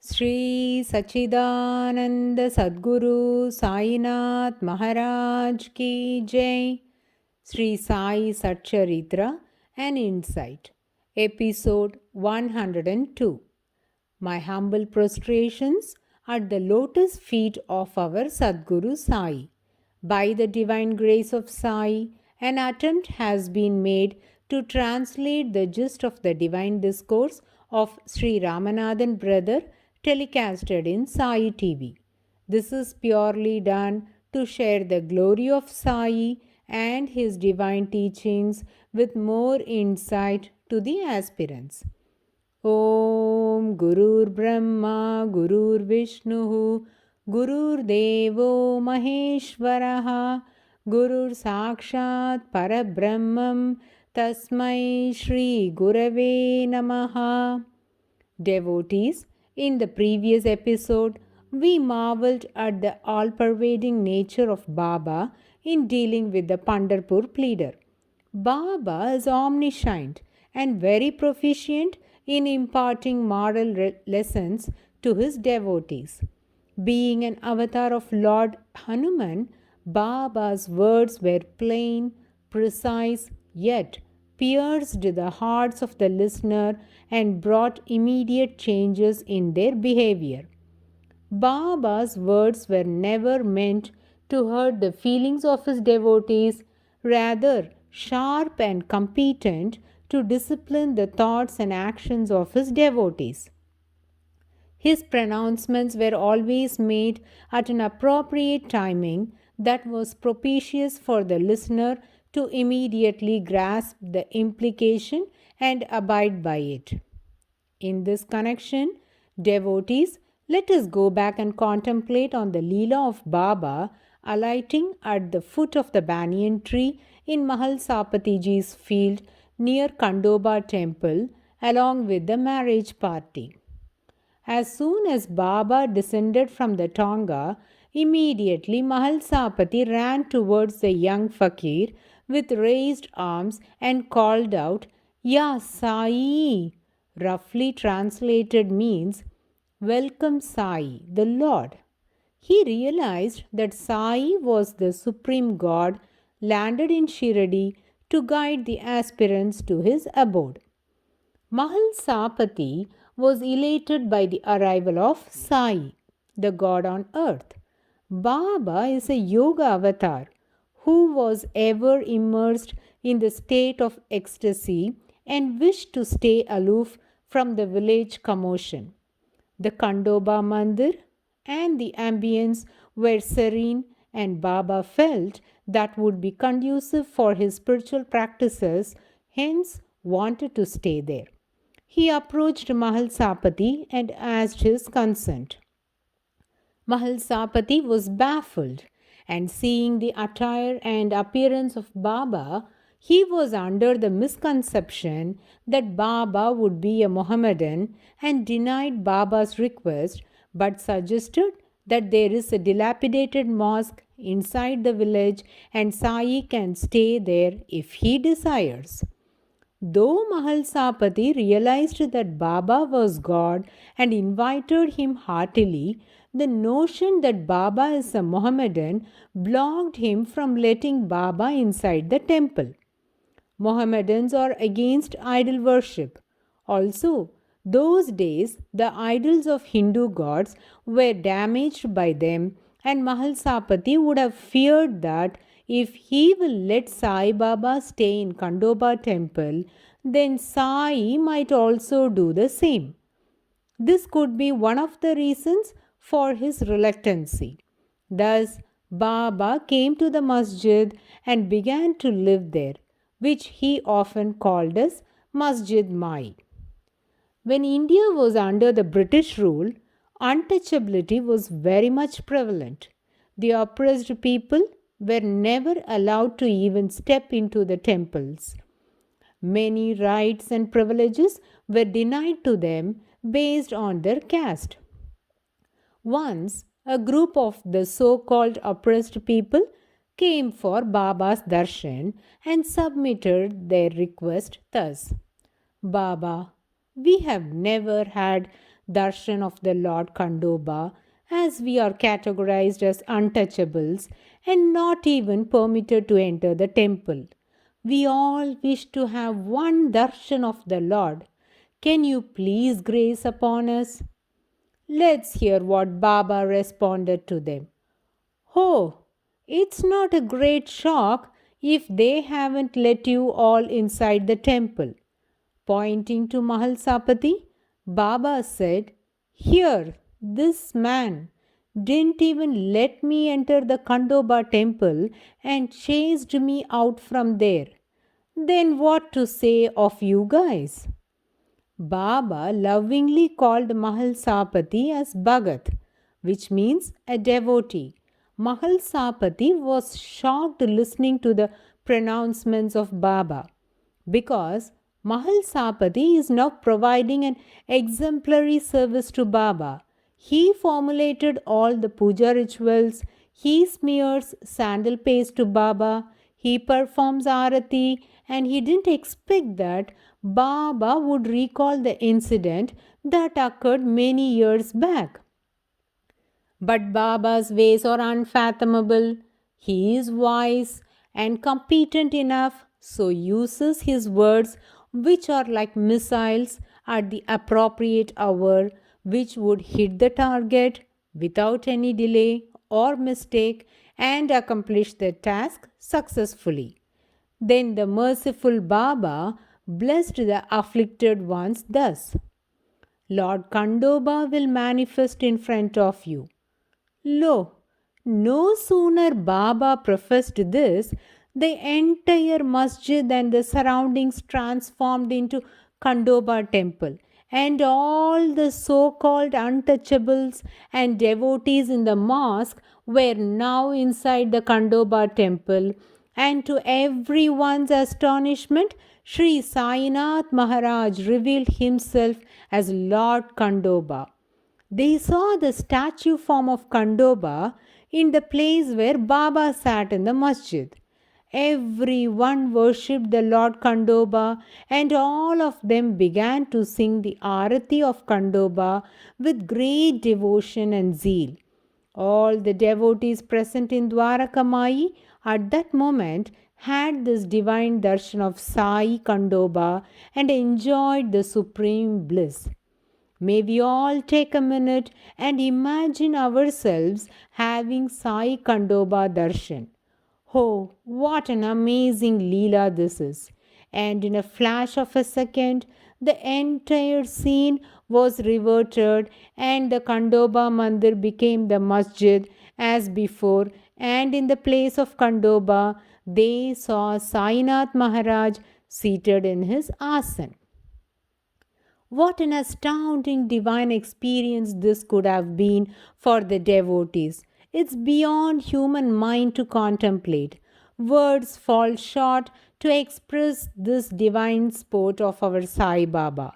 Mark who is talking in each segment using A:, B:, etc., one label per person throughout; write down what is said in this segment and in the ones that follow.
A: Sri Sachidananda Sadguru Sainath Maharaj Ki Jai. Sri Sai Satcharitra, an Insight. Episode 102. My humble prostrations at the lotus feet of our Sadguru Sai. By the divine grace of Sai, an attempt has been made to translate the gist of the divine discourse of Sri Ramanathan brother telecasted in Sai TV. This is purely done to share the glory of Sai and his divine teachings with more insight to the aspirants. Om Gurur Brahma Gurur Vishnu Gurur Devo Maheshwaraha Gurur Sakshat Parabrahmam Tasmai Shri Gurave Namaha. Devotees, in the previous episode, we marveled at the all pervading nature of Baba in dealing with the Pandharpur pleader. Baba is omniscient and very proficient in imparting moral lessons to his devotees. Being an avatar of Lord Hanuman, Baba's words were plain, precise, yet pierced the hearts of the listener and brought immediate changes in their behavior. Baba's words were never meant to hurt the feelings of his devotees, rather, sharp and competent to discipline the thoughts and actions of his devotees. His pronouncements were always made at an appropriate timing that was propitious for the listener to immediately grasp the implication and abide by it. In this connection, devotees, let us go back and contemplate on the Leela of Baba alighting at the foot of the banyan tree in Mahal Sapatiji's field near Kandoba temple along with the marriage party. As soon as Baba descended from the Tonga, immediately Mahalsapati ran towards the young fakir with raised arms and called out, Ya Sai! Roughly translated means, Welcome Sai, the Lord. He realized that Sai was the supreme God landed in Shiradi to guide the aspirants to his abode. Mahalsapati was elated by the arrival of Sai, the God on earth. Baba is a yoga avatar who was ever immersed in the state of ecstasy and wished to stay aloof from the village commotion. The Kandoba Mandir and the ambience were serene, and Baba felt that would be conducive for his spiritual practices, hence wanted to stay there. He approached Mahalsapati and asked his consent. Mahalsapati was baffled, and seeing the attire and appearance of Baba, he was under the misconception that Baba would be a Mohammedan and denied Baba's request but suggested that there is a dilapidated mosque inside the village and Sai can stay there if he desires. Though Mahalsapati realized that Baba was God and invited him heartily, the notion that Baba is a Mohammedan blocked him from letting Baba inside the temple. Mohammedans are against idol worship. Also, those days the idols of Hindu gods were damaged by them, and Mahalsapati would have feared that if he will let Sai Baba stay in Kandoba temple, then Sai might also do the same. This could be one of the reasons for his reluctancy. Thus, Baba came to the masjid and began to live there, which he often called as Masjid Mai. When India was under the British rule, untouchability was very much prevalent. The oppressed people were never allowed to even step into the temples. Many rights and privileges were denied to them based on their caste. Once, a group of the so-called oppressed people came for Baba's darshan and submitted their request thus. Baba, we have never had darshan of the Lord Khandoba, as we are categorized as untouchables and not even permitted to enter the temple. We all wish to have one darshan of the Lord. Can you please grace upon us? Let's hear what Baba responded to them. Oh, it's not a great shock if they haven't let you all inside the temple. Pointing to Mahalsapati, Baba said, Here, this man didn't even let me enter the Khandoba temple and chased me out from there. Then what to say of you guys? Baba lovingly called Mahalsapati as Bhagat, which means a devotee. Mahalsapati was shocked listening to the pronouncements of Baba because Mahalsapati is now providing an exemplary service to Baba. He formulated all the puja rituals, he smears sandal paste to Baba, he performs arati, and he didn't expect that Baba would recall the incident that occurred many years back. But Baba's ways are unfathomable. He is wise and competent enough, so uses his words, which are like missiles, at the appropriate hour, which would hit the target without any delay or mistake and accomplish the task successfully. Then the merciful Baba blessed the afflicted ones thus: Lord Khandoba will manifest in front of you. Lo, no sooner Baba professed this, the entire masjid and the surroundings transformed into Khandoba temple, and all the so-called untouchables and devotees in the mosque were now inside the Khandoba temple, and to everyone's astonishment, Sri Sainath Maharaj revealed himself as Lord Khandoba. They saw the statue form of Khandoba in the place where Baba sat in the masjid. Everyone worshipped the Lord Khandoba, and all of them began to sing the Arati of Khandoba with great devotion and zeal. All the devotees present in Dwarakamai at that moment had this divine darshan of Sai Khandoba and enjoyed the supreme bliss. May we all take a minute and imagine ourselves having Sai Khandoba darshan. Oh, what an amazing Leela this is! And in a flash of a second, the entire scene was reverted and the Khandoba Mandir became the masjid as before, and in the place of Khandoba, they saw Sainath Maharaj seated in his asan. What an astounding divine experience this could have been for the devotees. It's beyond human mind to contemplate. Words fall short to express this divine sport of our Sai Baba.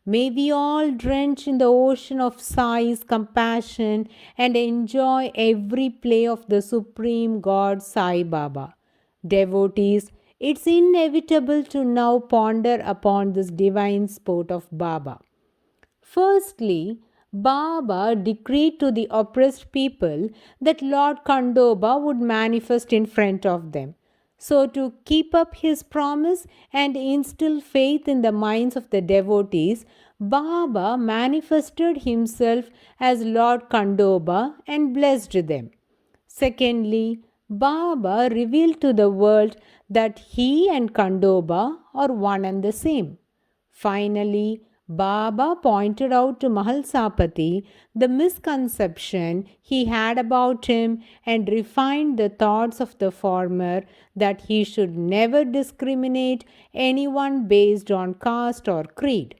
A: May we all drench in the ocean of Sai's compassion and enjoy every play of the Supreme God Sai Baba. Devotees, it's inevitable to now ponder upon this divine sport of Baba. Firstly, Baba decreed to the oppressed people that Lord Khandoba would manifest in front of them. So, to keep up his promise and instill faith in the minds of the devotees, Baba manifested himself as Lord Khandoba and blessed them. Secondly, Baba revealed to the world that he and Khandoba are one and the same. Finally, Baba pointed out to Mahalsapati the misconception he had about him and refined the thoughts of the former that he should never discriminate anyone based on caste or creed.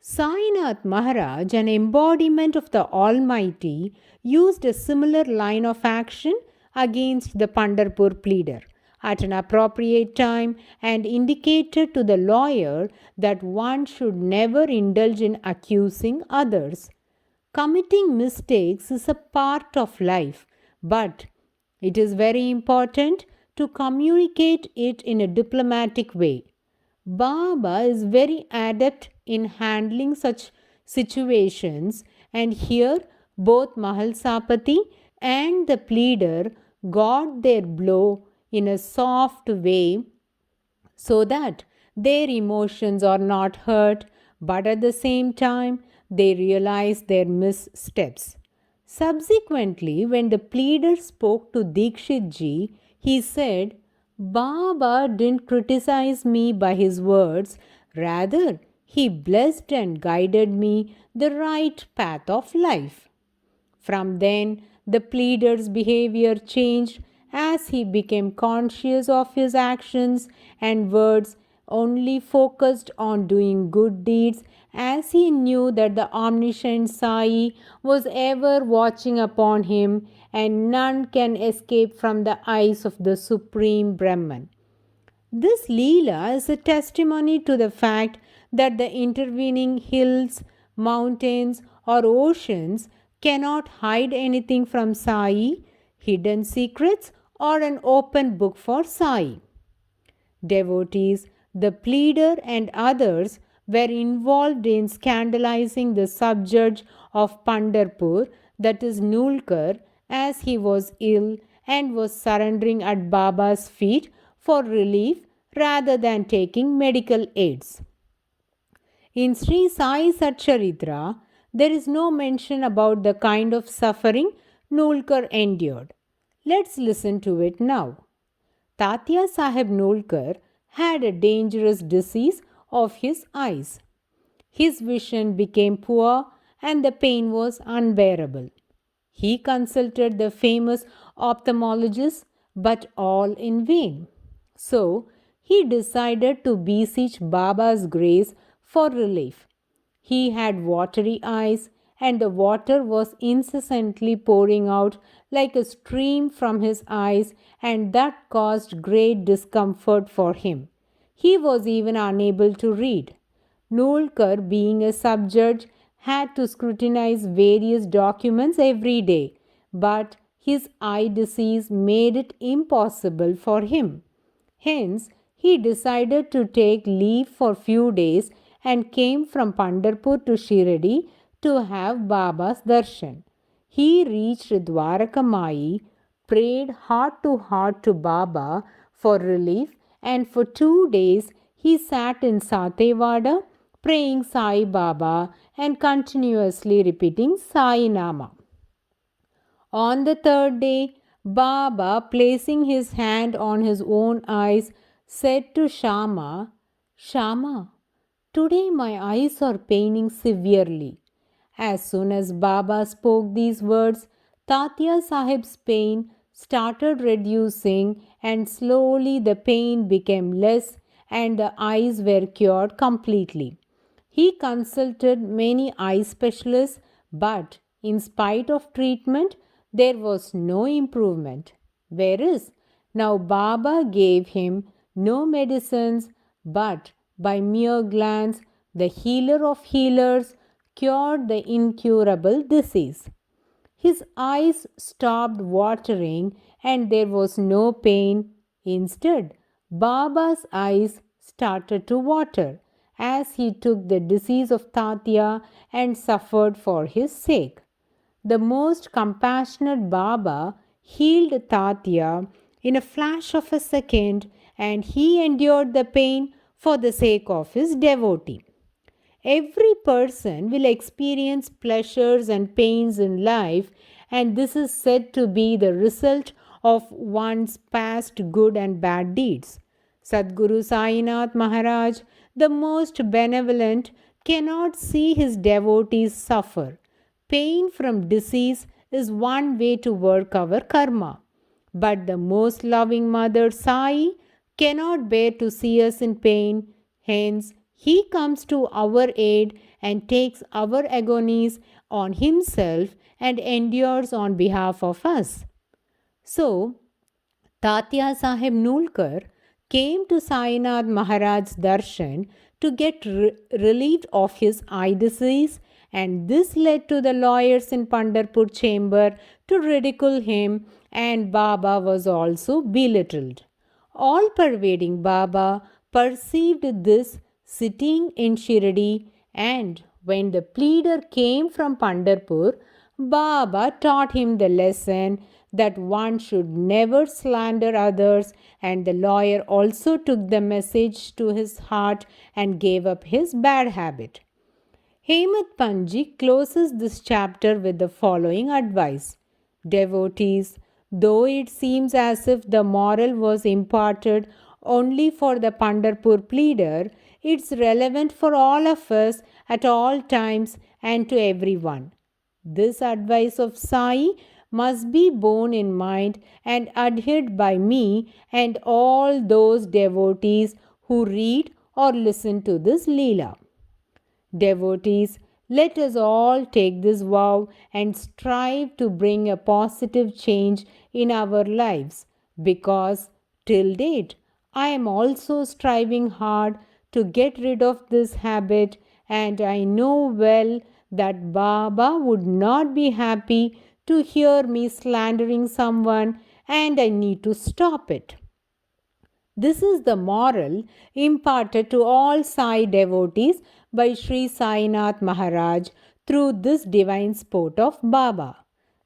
A: Sainath Maharaj, an embodiment of the Almighty, used a similar line of action against the Pandharpur pleader at an appropriate time and indicated to the lawyer that one should never indulge in accusing others. Committing mistakes is a part of life, but it is very important to communicate it in a diplomatic way. Baba is very adept in handling such situations, and here both Mahalsapati and the pleader got their blow in a soft way so that their emotions are not hurt, but at the same time they realize their missteps. Subsequently, when the pleader spoke to Dikshit ji, he said, Baba didn't criticize me by his words, rather, he blessed and guided me the right path of life. From then, the pleader's behavior changed as he became conscious of his actions and words, only focused on doing good deeds, as he knew that the omniscient Sai was ever watching upon him and none can escape from the eyes of the Supreme Brahman. This Leela is a testimony to the fact that the intervening hills, mountains, or oceans cannot hide anything from Sai, hidden secrets, or an open book for Sai. Devotees, the pleader, and others were involved in scandalizing the sub-judge of Pandharpur, that is Nulkar, as he was ill and was surrendering at Baba's feet for relief rather than taking medical aids. In Sri Sai SATCHARITRA, there is no mention about the kind of suffering Nulkar endured. Let's listen to it now. Tatya Sahib Nolkar had a dangerous disease of his eyes. His vision became poor and the pain was unbearable. He consulted the famous ophthalmologist, but all in vain. So, he decided to beseech Baba's grace for relief. He had watery eyes, and the water was incessantly pouring out like a stream from his eyes, and that caused great discomfort for him. He was even unable to read. Nolkar, being a sub-judge, had to scrutinize various documents every day, but his eye disease made it impossible for him. Hence, he decided to take leave for few days and came from Pandharpur to Shirdi to have Baba's darshan. He reached Dwarakamayi, prayed heart to Baba for relief, and for 2 days he sat in Satewada praying Sai Baba and continuously repeating Sai Nama. On the 3rd day, Baba, placing his hand on his own eyes, said to Shama, Shama, today my eyes are paining severely. As soon as Baba spoke these words, Tatya Sahib's pain started reducing and slowly the pain became less and the eyes were cured completely. He consulted many eye specialists, but in spite of treatment, there was no improvement. Whereas now Baba gave him no medicines, but by mere glance, the healer of healers cured the incurable disease. His eyes stopped watering and there was no pain. Instead, Baba's eyes started to water as he took the disease of Tatya and suffered for his sake. The most compassionate Baba healed Tatya in a flash of a second, and he endured the pain for the sake of his devotee. Every person will experience pleasures and pains in life, and this is said to be the result of one's past good and bad deeds. Sadguru Sainath Maharaj, the most benevolent, cannot see his devotees suffer. Pain from disease is one way to work our karma. But the most loving Mother Sai cannot bear to see us in pain. Hence, he comes to our aid and takes our agonies on himself and endures on behalf of us. So, Tatya Sahib Nulkar came to Sainath Maharaj's darshan to get relieved of his eye disease, and this led to the lawyers in Pandharpur chamber to ridicule him, and Baba was also belittled. All-pervading Baba perceived this sitting in Shirdi, and When the pleader came from Pandharpur, Baba taught him the lesson that one should never slander others, and the lawyer also took the message to his heart and gave up his bad habit. Hemat Panji closes this chapter with the following advice. Devotees, though it seems as if the moral was imparted only for the Pandharpur pleader, it's relevant for all of us at all times and to everyone. This advice of Sai must be borne in mind and adhered by me and all those devotees who read or listen to this Leela. Devotees, let us all take this vow and strive to bring a positive change in our lives, because till date I am also striving hard to get rid of this habit, and I know well that Baba would not be happy to hear me slandering someone, and I need to stop it. This is the moral imparted to all Sai devotees by Sri Sainath Maharaj through this divine sport of Baba.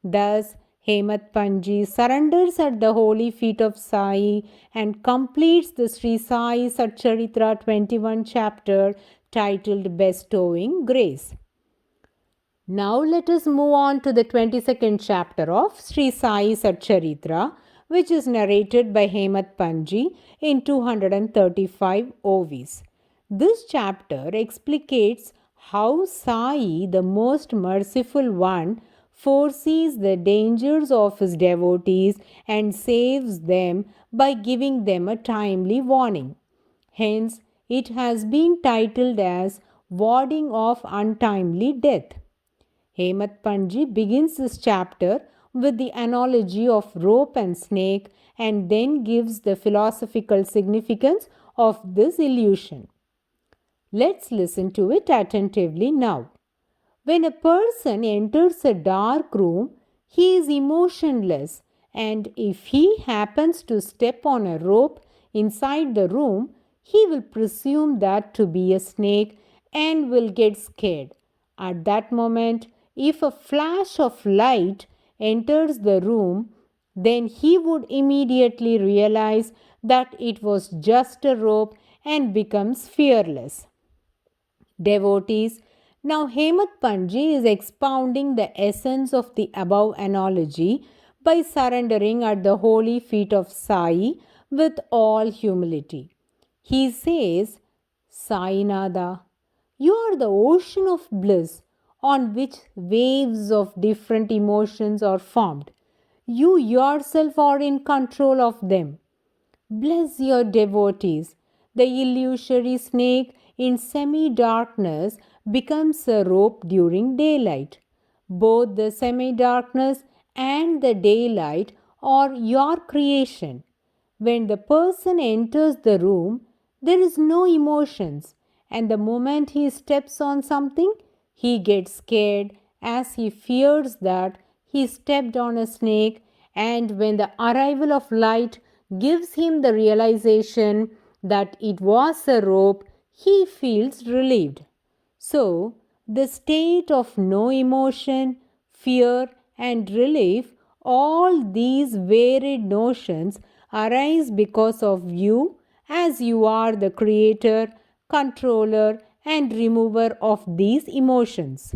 A: Thus, Hemat Panji surrenders at the holy feet of Sai and completes the Sri Sai Satcharitra 21 chapter titled Bestowing Grace. Now let us move on to the 22nd chapter of Sri Sai Satcharitra, which is narrated by Hemat Panji in 235 OVs. This chapter explicates how Sai, the most merciful one, foresees the dangers of his devotees and saves them by giving them a timely warning. Hence, it has been titled as Warding Off Untimely Death. Hemat Panji begins this chapter with the analogy of rope and snake and then gives the philosophical significance of this illusion. Let's listen to it attentively now. When a person enters a dark room, he is emotionless, and if he happens to step on a rope inside the room, he will presume that to be a snake and will get scared. At that moment, if a flash of light enters the room, then he would immediately realize that it was just a rope and becomes fearless. Devotees, now Hemat Panji is expounding the essence of the above analogy by surrendering at the holy feet of Sai with all humility. He says, Sainada, you are the ocean of bliss on which waves of different emotions are formed. You yourself are in control of them. Bless your devotees. The illusory snake in semi-darkness becomes a rope during daylight. Both the semi-darkness and the daylight are your creation. When the person enters the room, there is no emotions, and the moment he steps on something, he gets scared as he fears that he stepped on a snake, and when the arrival of light gives him the realization that it was a rope, he feels relieved. So, the state of no emotion, fear, and relief, all these varied notions arise because of you, as you are the creator, controller, and remover of these emotions.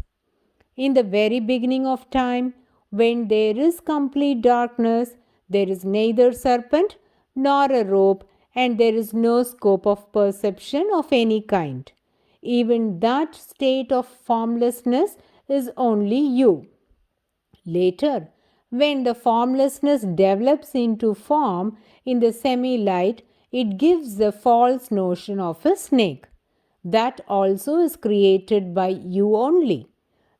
A: In the very beginning of time, when there is complete darkness, there is neither serpent nor a rope, and there is no scope of perception of any kind. Even that state of formlessness is only you. Later, when the formlessness develops into form in the semi-light, it gives the false notion of a snake. That also is created by you only.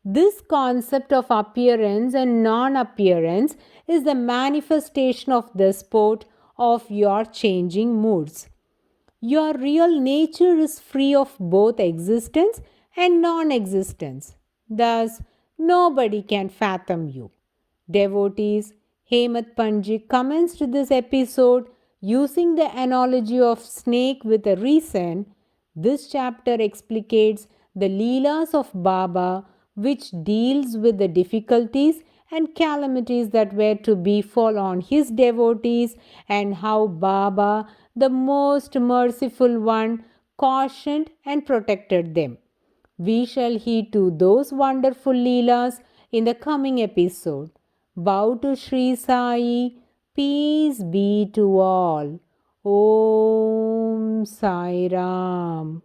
A: This concept of appearance and non-appearance is the manifestation of the sport of your changing moods. Your real nature is free of both existence and non-existence. Thus, nobody can fathom you. Devotees, Hemat Panji commenced this episode using the analogy of snake with a reason. This chapter explicates the Leelas of Baba, which deals with the difficulties and calamities that were to befall on his devotees, and how Baba, the most merciful one, cautioned and protected them. We shall heed to those wonderful Leelas in the coming episode. Bow to Sri Sai. Peace be to all. Om Sai Ram.